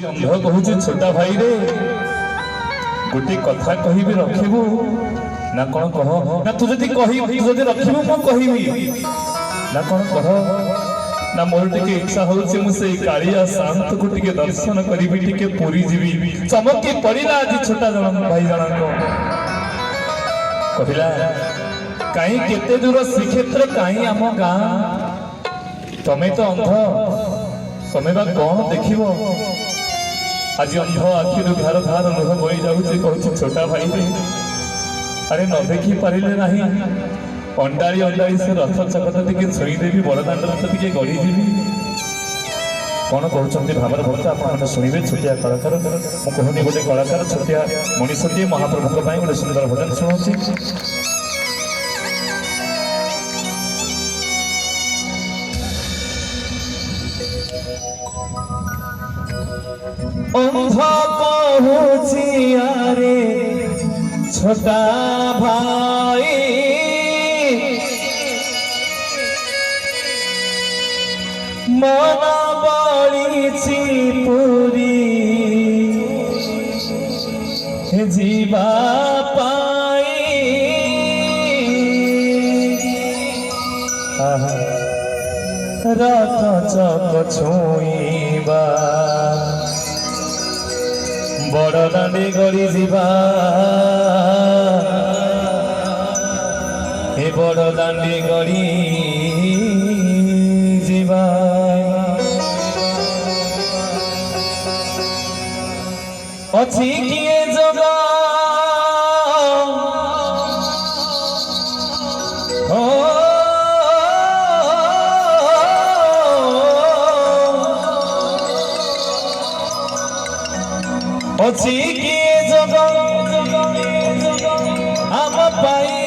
अंध कहूँ छोटा भाई रे गोटे कथा कहबी रखिबू ना कौन कह ना तू जदि रखिबू मु कहबी ना कौन कह ना मोर टिके इच्छा होउछे मु से कालिया शांत को टिके दर्शन करिबी टिके पुरी जीवी चमकी पड़िला आज छोटा जन भाई जन को कहिला काई केते दूर श्रीक्षेत्र काई आम गाँ तमे तो अंध तमे बा कौन देखिबो आज अंध आखिर धार धार लुह बही जाऊे कहूँ छोटा भाई रे अरे न देखी पारे ना अंडाड़ी अंडाड़ी से रथ चकत टे छुईदेवी बड़दाण्ड रथ टे गढ़ीजी कौन कहते भावर भक्त आप शुणे छोटिया कलाकार मुझे गोटे कलाकार छोटिया मनीषटे महाप्रभु गोटे सुंदर भजन शुणाऊँ अंध कहूँ अरे छोटा भाई मन बड़ी पूरी जीवा पाई रथ चक छुईबा बड़ दांडी गड़ी जीवा हे बड़ दांडी गड़ी जीवा अच्छी किए जगह अच्छी किए जगह हम पाई